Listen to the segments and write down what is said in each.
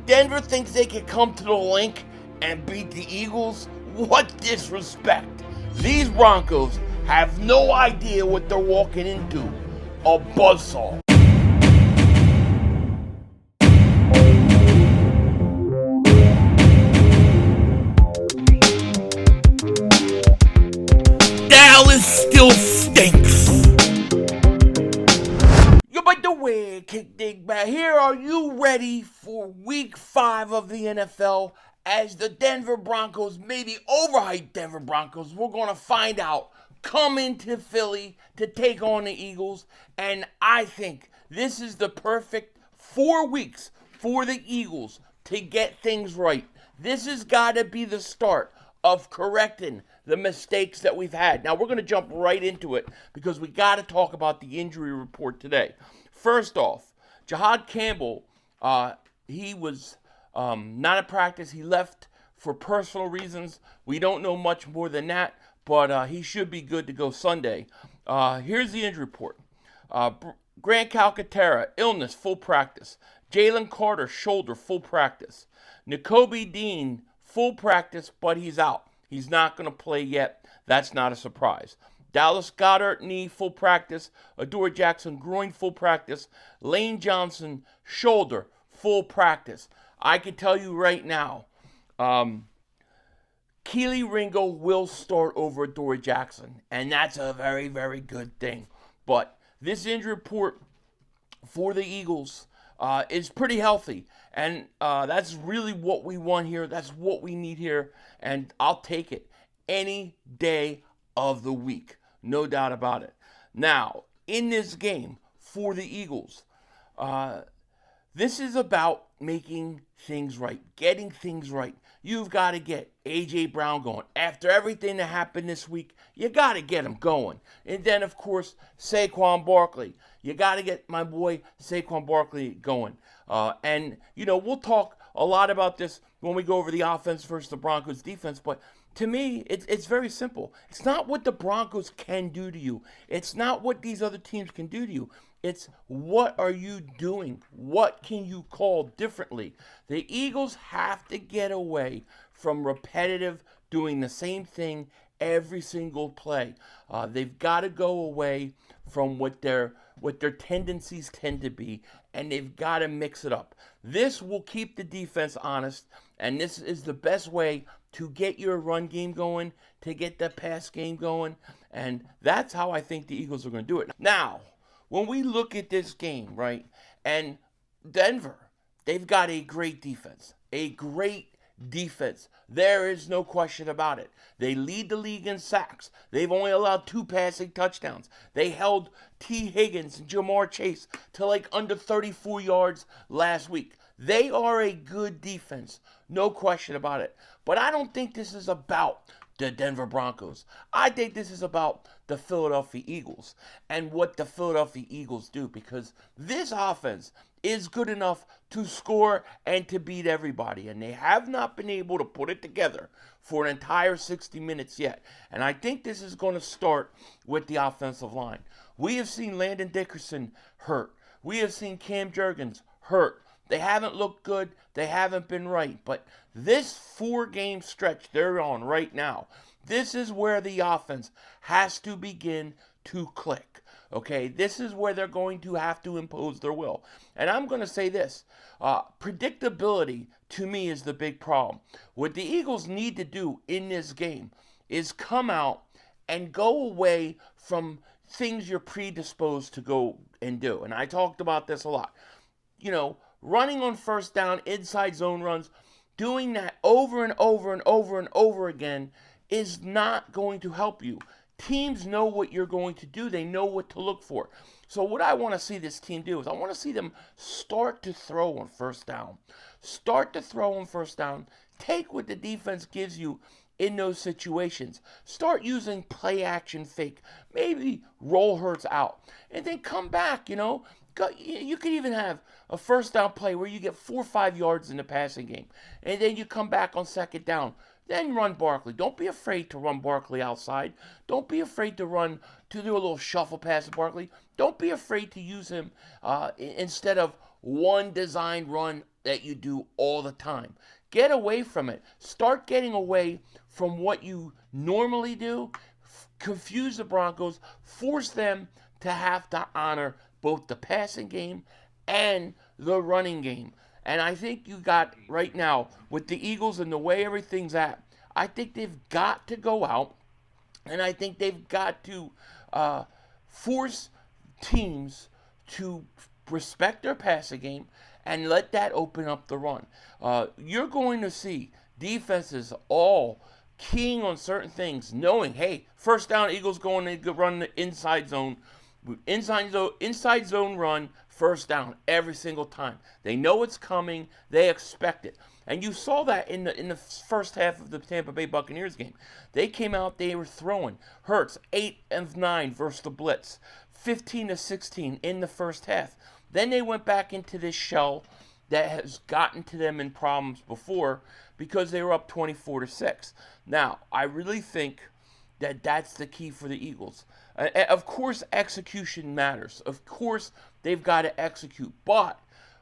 Denver thinks they can come to the link and beat the Eagles? What disrespect. These Broncos have no idea what they're walking into. A buzzsaw. Dallas still stinks. Yo, by the way, kick Dingbat here. Are you ready for week 5 of the NFL? As the Denver Broncos, maybe overhyped Denver Broncos, we're going to find out, come into Philly to take on the Eagles. And I think this is the perfect 4 weeks for the Eagles to get things right. This has got to be the start of correcting the mistakes that we've had. Now, we're going to jump right into it because we got to talk about the injury report today. First off, Jahad Campbell, he was not at practice. He left for personal reasons. We don't know much more than that, but he should be good to go Sunday. Here's the injury report. Grant Calcaterra, illness, full practice. Jalen Carter, shoulder, full practice. Nakobe Dean, full practice, but he's out. He's not going to play yet. That's not a surprise. Dallas Goedert, knee, full practice. Adoree Jackson, groin, full practice. Lane Johnson, shoulder, full practice. I can tell you right now, Keely Ringo will start over Adoree Jackson, and that's a very, very good thing. But this injury report for the Eagles is pretty healthy, and that's really what we want here. That's what we need here, and I'll take it any day of the week, no doubt about it. Now, in this game for the Eagles, this is about making things right, getting things right. You've got to get A.J. Brown going. After everything that happened this week, you got to get him going. And then, of course, Saquon Barkley. You got to get my boy Saquon Barkley going. And, we'll talk a lot about this when we go over the offense versus the Broncos defense, but to me, it's very simple. It's not what the Broncos can do to you. It's not what these other teams can do to you. It's what are you doing? What can you call differently? The Eagles have to get away from repetitive doing the same thing every single play. They've got to go away from what their tendencies tend to be, and they've got to mix it up. This will keep the defense honest, and this is the best way to get your run game going, to get the pass game going, and that's how I think the Eagles are going to do it. Now, when we look at this game, right, and Denver, they've got a great defense, There is no question about it. They lead the league in sacks. They've only allowed 2 passing touchdowns. They held T. Higgins and Jamar Chase to like under 34 yards last week. They are a good defense, no question about it. But I don't think this is about the Denver Broncos. I think this is about the Philadelphia Eagles and what the Philadelphia Eagles do, because this offense is good enough to score and to beat everybody, and they have not been able to put it together for an entire 60 minutes yet. And I think this is going to start with the offensive line. We have seen Landon Dickerson hurt. We have seen Cam Jurgens hurt. They haven't looked good. They haven't been right. But this 4-game stretch they're on right now, this is where the offense has to begin to click. Okay, this is where they're going to have to impose their will. And I'm going to say this. Predictability, to me, is the big problem. What the Eagles need to do in this game is come out and go away from things you're predisposed to go and do. And I talked about this a lot. Running on first down, inside zone runs, doing that over and over and over and over again is not going to help you. Teams know what you're going to do. They know what to look for. So what I want to see this team do is I want to see them start to throw on first down. Take what the defense gives you in those situations. Start using play action fake. Maybe roll Hurts out. And then come back, You could even have a first down play where you get 4 or 5 yards in the passing game. And then you come back on second down. Then run Barkley. Don't be afraid to run Barkley outside. Don't be afraid to do a little shuffle pass to Barkley. Don't be afraid to use him instead of one designed run that you do all the time. Get away from it. Start getting away from what you normally do. Confuse the Broncos. Force them to have to honor both the passing game and the running game. And I think you got right now with the Eagles and the way everything's at, I think they've got to go out and I think they've got to force teams to respect their passing game and let that open up the run. You're going to see defenses all keying on certain things, knowing, hey, first down, Eagles going to run the inside zone run, first down every single time. They know it's coming. They expect it. And you saw that in the first half of the Tampa Bay Buccaneers game. They came out, they were throwing. Hurts, 8 of 9 versus the blitz, 15 of 16 in the first half. Then they went back into this shell that has gotten to them in problems before because they were up 24-6. Now, I really think that that's the key for the Eagles. Of course, execution matters. Of course, they've got to execute. But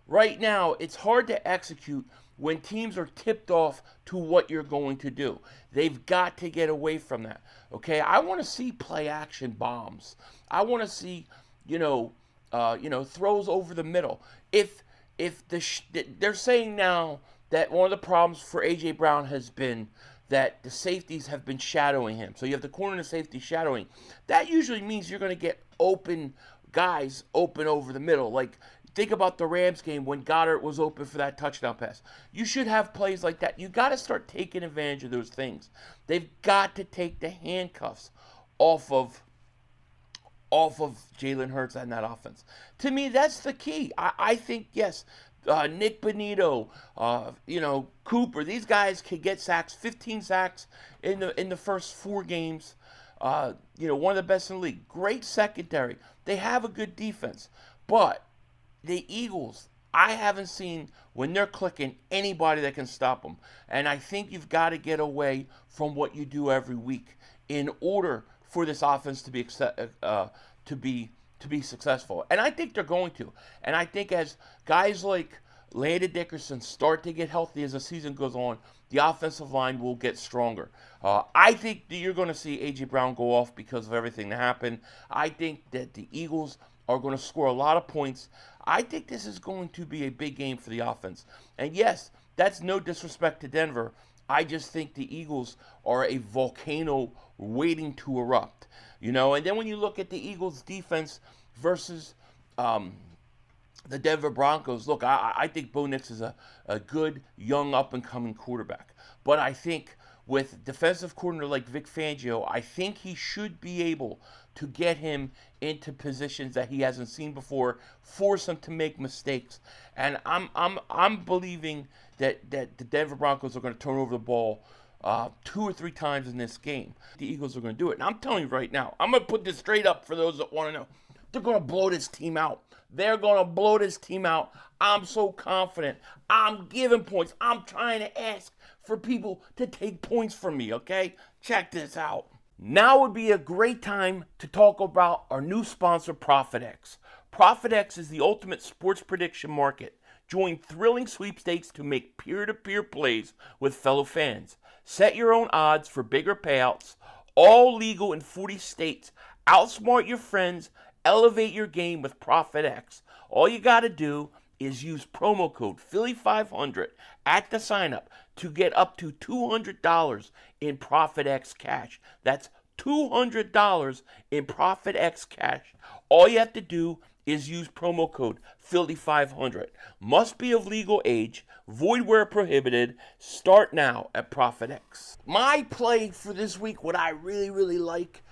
right now, it's hard to execute when teams are tipped off to what you're going to do. They've got to get away from that. Okay, I want to see play action bombs. I want to see, throws over the middle. If they're saying now that one of the problems for A.J. Brown has been that the safeties have been shadowing him. So you have the corner and the safety shadowing. That usually means you're going to get open guys open over the middle. Like, think about the Rams game when Goddard was open for that touchdown pass. You should have plays like that. You got to start taking advantage of those things. They've got to take the handcuffs off of Jalen Hurts and that offense. To me, that's the key. I think, yes, Nick Bonito, Cooper, these guys can get sacks, 15 sacks in the first 4 games. One of the best in the league. Great secondary. They have a good defense. But the Eagles, I haven't seen, when they're clicking, anybody that can stop them. And I think you've got to get away from what you do every week in order for this offense to be successful. And I think they're going to. And I think as guys like Landon Dickerson start to get healthy as the season goes on, the offensive line will get stronger. I think that you're going to see A.J. Brown go off because of everything that happened. I think that the Eagles are going to score a lot of points. I think this is going to be a big game for the offense. And yes, that's no disrespect to Denver. I just think the Eagles are a volcano waiting to erupt. And then when you look at the Eagles' defense versus the Denver Broncos, look, I think Bo Nix is a good, young, up-and-coming quarterback. But I think with defensive coordinator like Vic Fangio, I think he should be able to get him into positions that he hasn't seen before, force him to make mistakes. And I'm believing that the Denver Broncos are going to turn over the ball 2 or 3 times in this game. The Eagles are going to do it. And I'm telling you right now, I'm going to put this straight up for those that want to know. They're going to blow this team out. They're going to blow this team out. I'm so confident. I'm giving points. I'm trying to ask for people to take points from me, okay? Check this out. Now would be a great time to talk about our new sponsor, ProfitX. ProfitX is the ultimate sports prediction market. Join thrilling sweepstakes to make peer-to-peer plays with fellow fans. Set your own odds for bigger payouts. All legal in 40 states. Outsmart your friends. Elevate your game with ProfitX. All you got to do is use promo code Philly500 at the sign-up to get up to $200 in ProfitX cash. That's $200 in ProfitX cash. All you have to do is use promo code Philly500. Must be of legal age. Void where prohibited. Start now at ProfitX. My play for this week, what I really, really like,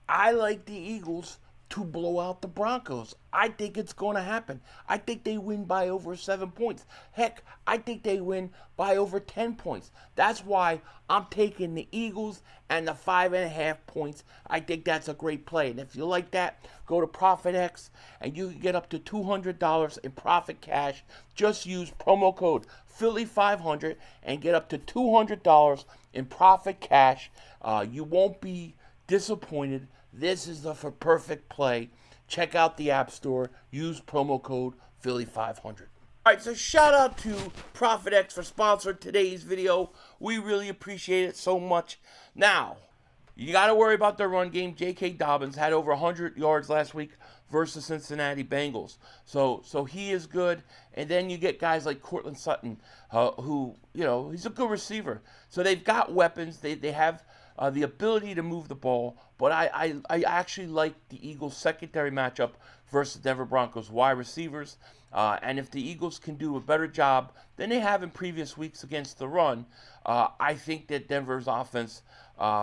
I like the Eagles to blow out the Broncos. I think it's going to happen. I think they win by over 7 points. Heck, I think they win by over 10 points. That's why I'm taking the Eagles and the 5.5 points. I think that's a great play. And if you like that, go to ProfitX and you can get up to $200 in profit cash. Just use promo code Philly500 and get up to $200 in profit cash. You won't be disappointed. This is the perfect play. Check out the App Store. Use promo code Philly500. Alright, so shout out to Prophet X for sponsoring today's video. We really appreciate it so much. Now, you got to worry about their run game. J.K. Dobbins had over 100 yards last week versus Cincinnati Bengals. So he is good. And then you get guys like Cortland Sutton, who, he's a good receiver. So they've got weapons. They have the ability to move the ball. But I actually like the Eagles' secondary matchup versus Denver Broncos wide receivers. And if the Eagles can do a better job than they have in previous weeks against the run, I think that Denver's offense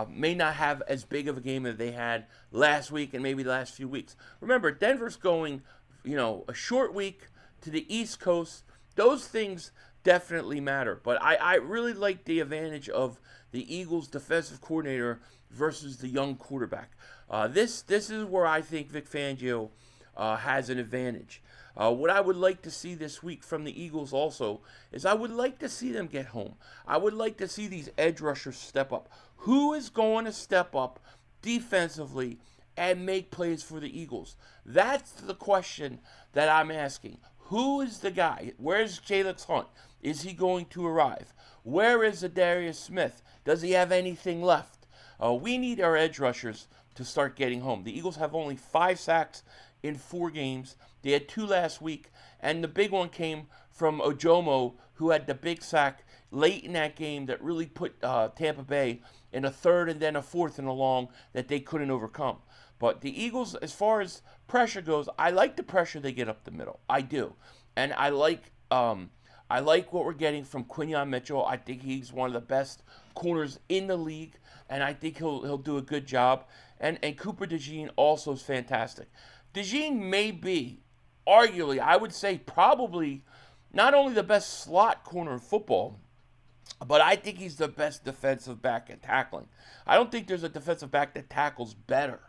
may not have as big of a game as they had last week and maybe the last few weeks. Remember, Denver's going, a short week to the East Coast. Those things definitely matter. But I really like the advantage of the Eagles' defensive coordinator versus the young quarterback. This is where I think Vic Fangio has an advantage. What I would like to see this week from the Eagles also is I would like to see them get home. I would like to see these edge rushers step up. Who is going to step up defensively and make plays for the Eagles? That's the question that I'm asking. Who is the guy? Where's Jalix Hunt? Is he going to arrive? Where is Darius Smith? Does he have anything left? We need our edge rushers to start getting home. The Eagles have only 5 sacks in 4 games. They had 2 last week, and the big one came from Ojomo, who had the big sack late in that game that really put Tampa Bay in a 3rd and then a 4th and a long that they couldn't overcome. But the Eagles, as far as pressure goes, I like the pressure they get up the middle. I do. And I like what we're getting from Quinyon Mitchell. I think he's one of the best corners in the league, and I think he'll do a good job. And Cooper DeJean also is fantastic. DeJean may be, arguably, I would say probably not only the best slot corner in football, but I think he's the best defensive back at tackling. I don't think there's a defensive back that tackles better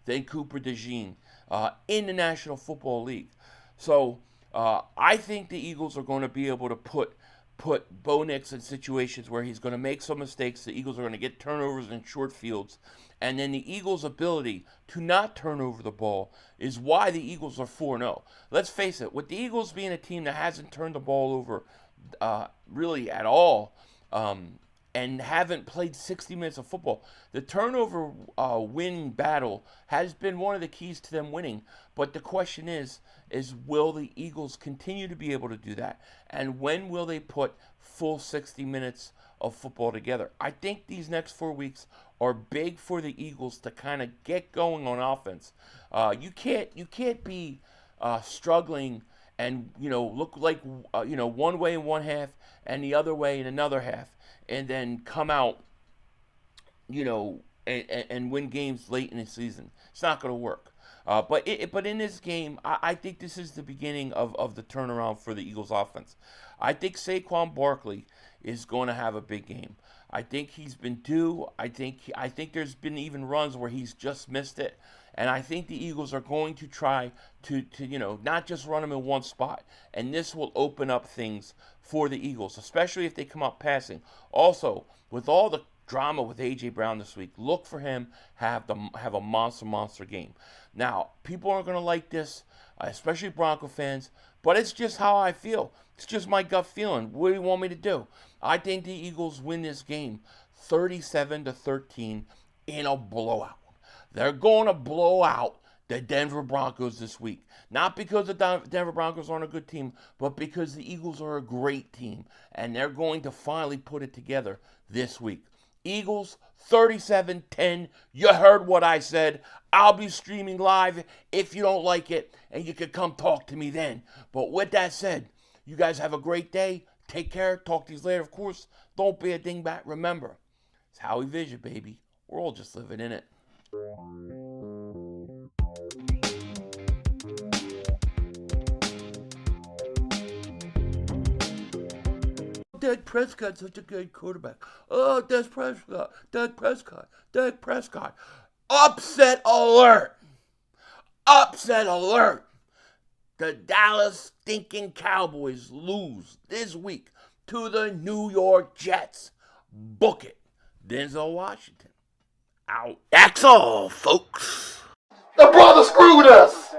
than Cooper DeJean in the National Football League. So I think the Eagles are going to be able to put Bo Nix in situations where he's going to make some mistakes. The Eagles are going to get turnovers in short fields. And then the Eagles' ability to not turn over the ball is why the Eagles are 4-0. Let's face it, with the Eagles being a team that hasn't turned the ball over really at all, and haven't played 60 minutes of football, the turnover win battle has been one of the keys to them winning. But the question is will the Eagles continue to be able to do that? And when will they put full 60 minutes of football together? I think these next 4 weeks are big for the Eagles to kind of get going on offense. You can't be struggling and look like one way in one half and the other way in another half, and then come out and win games late in the season. It's not going to work. But in this game, I think this is the beginning of the turnaround for the Eagles offense. I think Saquon Barkley is going to have a big game. I think he's been due. I think there's been even runs where he's just missed it. And I think the Eagles are going to try to not just run him in one spot. And this will open up things for the Eagles, especially if they come out passing. Also, with all the drama with A.J. Brown this week, look for him have a monster game. Now, people aren't going to like this, especially Bronco fans, but it's just how I feel. It's just my gut feeling. What do you want me to do? I think the Eagles win this game 37-13 in a blowout. They're going to blow out the Denver Broncos this week. Not because the Denver Broncos aren't a good team, but because the Eagles are a great team, and they're going to finally put it together this week. Eagles 37-10. You heard what I said. I'll be streaming live if you don't like it, and you can come talk to me then. But with that said, you guys have a great day. Take care. Talk to you later, of course. Don't be a dingbat. Remember, it's how we vision, baby. We're all just living in it. Dak Prescott's such a good quarterback. Oh, Dak Prescott. Upset alert! Upset alert! The Dallas stinking Cowboys lose this week to the New York Jets. Book it. Denzel Washington. Out. That's all, folks. The brother screwed us.